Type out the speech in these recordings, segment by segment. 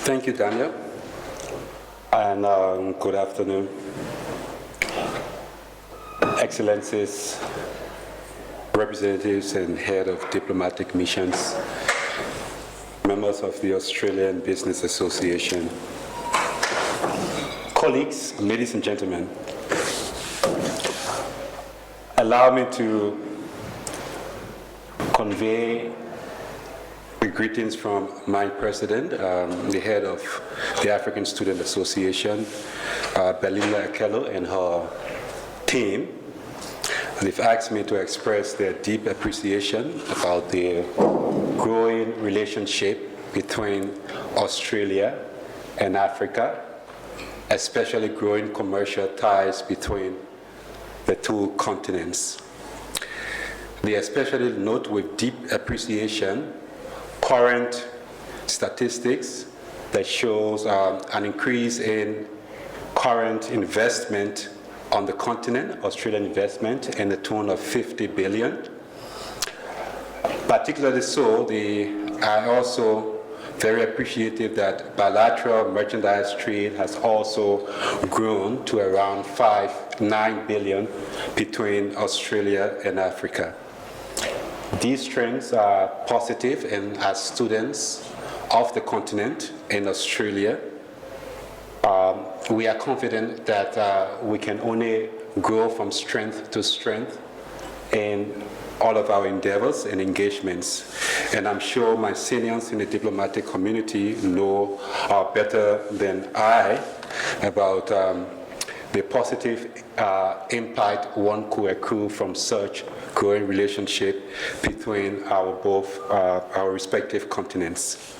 Thank you, Daniel, and good afternoon. Excellencies, representatives and head of diplomatic missions, members of the Australian Business Association, colleagues, ladies and gentlemen, allow me to convey the greetings from my president, the head of the African Student Association, Belinda Akello, and her team. They've asked me to express their deep appreciation about the growing relationship between Australia and Africa, especially growing commercial ties between the two continents. They especially note with deep appreciation current statistics that shows an increase in current investment on the continent, Australian investment, in the tune of 50 billion. Particularly so, they are also very appreciative that bilateral merchandise trade has also grown to around 9 billion between Australia and Africa. These trends are positive, and as students of the continent in Australia, we are confident that we can only grow from strength to strength in all of our endeavors and engagements. And I'm sure my seniors in the diplomatic community know better than I about the positive impact one could accrue from such growing relationship between our respective continents.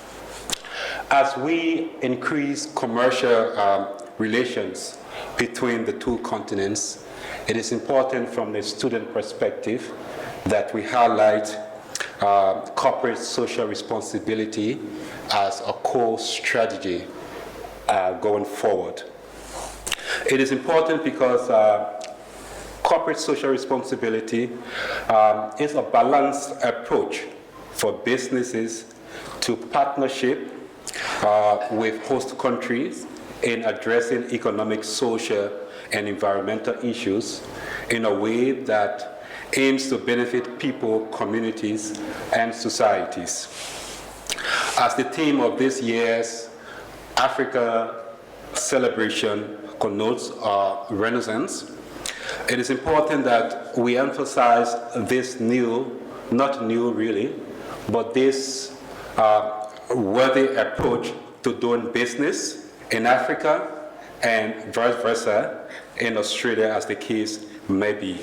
As we increase commercial relations between the two continents, it is important from the student perspective that we highlight corporate social responsibility as a core strategy going forward. It is important because corporate social responsibility is a balanced approach for businesses to partnership with host countries in addressing economic, social, and environmental issues in a way that aims to benefit people, communities, and societies. As the theme of this year's Africa celebration connotes Renaissance, it is important that we emphasize this not new really, but this worthy approach to doing business in Africa and vice versa in Australia, as the case may be.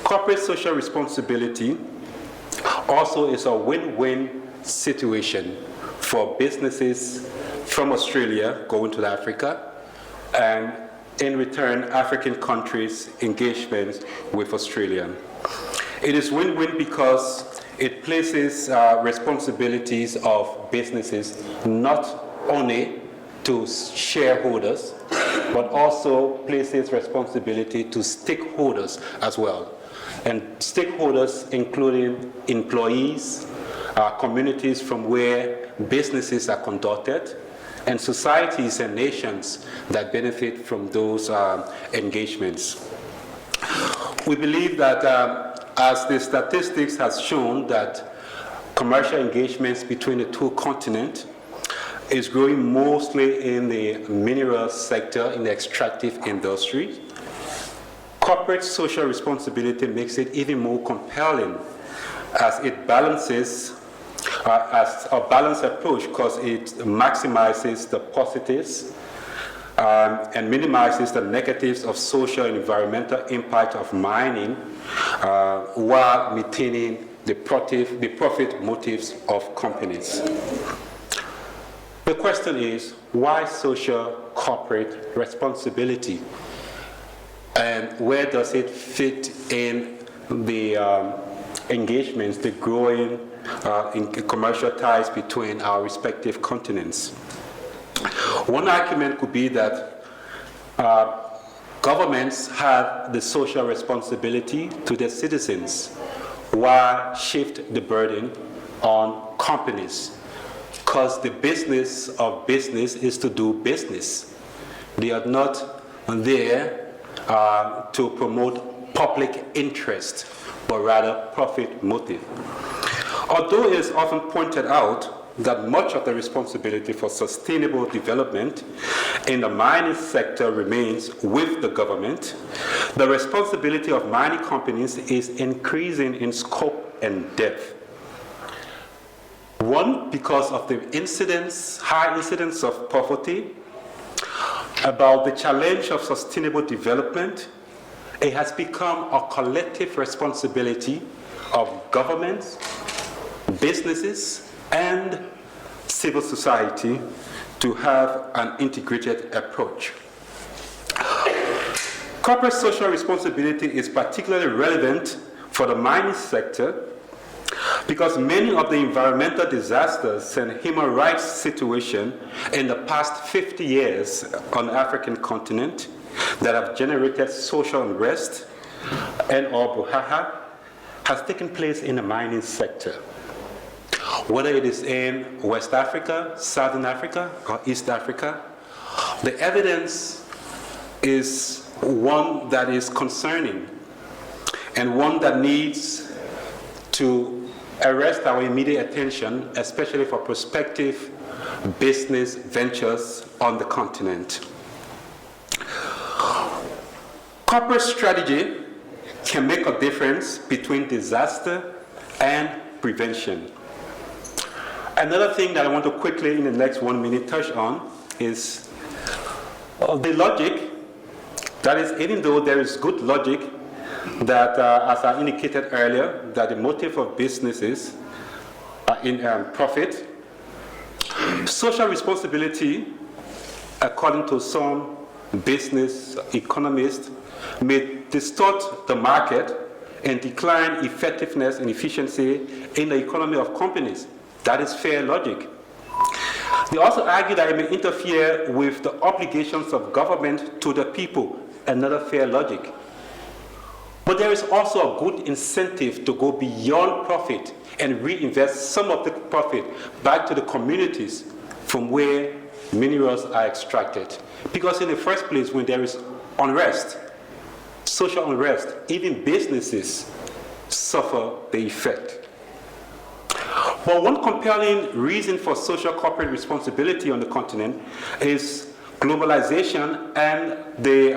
Corporate social responsibility also is a win-win situation for businesses from Australia going to Africa, and in return, African countries' engagement with Australia. It is win-win because it places responsibilities of businesses not only to shareholders, but also places responsibility to stakeholders as well. And stakeholders including employees, communities from where businesses are conducted, and societies and nations that benefit from those engagements. We believe that as the statistics has shown that commercial engagements between the two continents is growing mostly in the mineral sector, in the extractive industry. Corporate social responsibility makes it even more compelling as it balances as a balanced approach, because it maximizes the positives and minimizes the negatives of social and environmental impact of mining while maintaining the profit motives of companies. The question is, why social corporate responsibility? And where does it fit in the engagements, the growing in commercial ties between our respective continents? One argument could be that governments have the social responsibility to their citizens, while shift the burden on companies because the business of business is to do business. They are not there to promote public interest, but rather profit motive. Although it is often pointed out that much of the responsibility for sustainable development in the mining sector remains with the government, the responsibility of mining companies is increasing in scope and depth. One, because of the high incidence of poverty, about the challenge of sustainable development. It has become a collective responsibility of governments, businesses, and civil society to have an integrated approach. Corporate social responsibility is particularly relevant for the mining sector because many of the environmental disasters and human rights situations in the past 50 years on the African continent that have generated social unrest and or brouhaha has taken place in the mining sector. Whether it is in West Africa, Southern Africa, or East Africa, the evidence is one that is concerning and one that needs to arrest our immediate attention, especially for prospective business ventures on the continent. Corporate strategy can make a difference between disaster and prevention. Another thing that I want to quickly, in the next 1 minute, touch on is the logic. That is, even though there is good logic that, as I indicated earlier, that the motive of businesses are in profit, social responsibility, according to some business economists, may distort the market and decline effectiveness and efficiency in the economy of companies. That is fair logic. They also argue that it may interfere with the obligations of government to the people. Another fair logic. But there is also a good incentive to go beyond profit and reinvest some of the profit back to the communities from where minerals are extracted. Because in the first place, when there is unrest, social unrest, even businesses suffer the effect. But one compelling reason for social corporate responsibility on the continent is globalization and the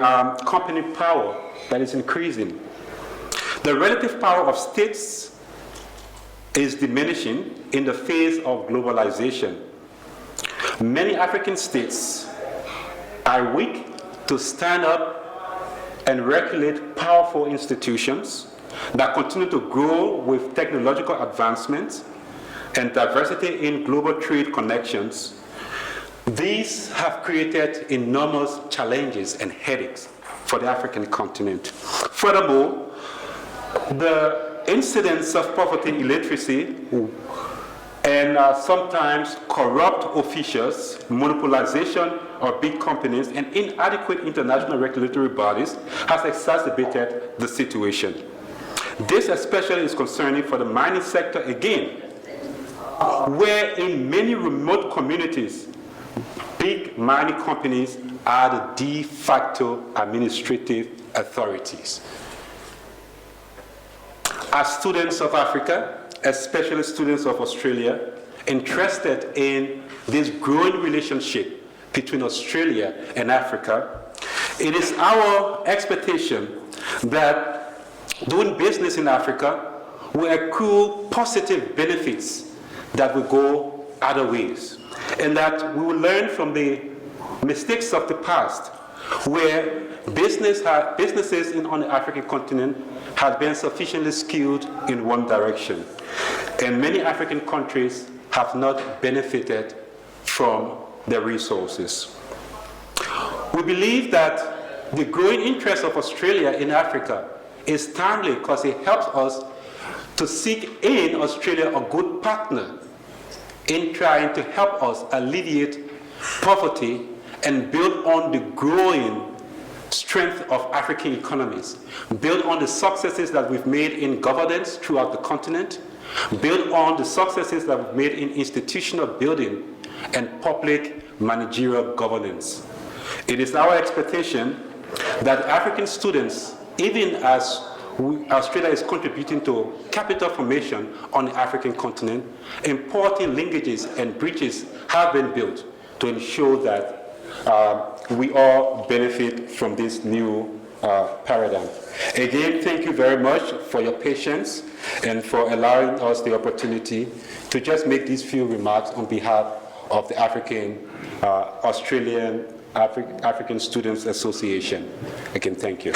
company power that is increasing. The relative power of states is diminishing in the face of globalization. Many African states are weak to stand up and regulate powerful institutions that continue to grow with technological advancements and diversity in global trade connections. These have created enormous challenges and headaches for the African continent. Furthermore, the incidence of poverty, illiteracy, and sometimes corrupt officials, monopolization of big companies, and inadequate international regulatory bodies has exacerbated the situation. This especially is concerning for the mining sector again, where in many remote communities, big mining companies are the de facto administrative authorities. As students of Africa, especially students of Australia, interested in this growing relationship between Australia and Africa, it is our expectation that doing business in Africa will accrue positive benefits that will go other ways, and that we will learn from the mistakes of the past, where businesses on the African continent have been sufficiently skewed in one direction, and many African countries have not benefited from the resources. We believe that the growing interest of Australia in Africa is timely because it helps us to seek in Australia a good partner in trying to help us alleviate poverty and build on the growing strength of African economies, build on the successes that we've made in governance throughout the continent, build on the successes that we've made in institutional building and public managerial governance. It is our expectation that African students, even as Australia is contributing to capital formation on the African continent, important linkages and bridges have been built to ensure that we all benefit from this new paradigm. Again, thank you very much for your patience and for allowing us the opportunity to just make these few remarks on behalf of the Australian African Students Association. Again, thank you.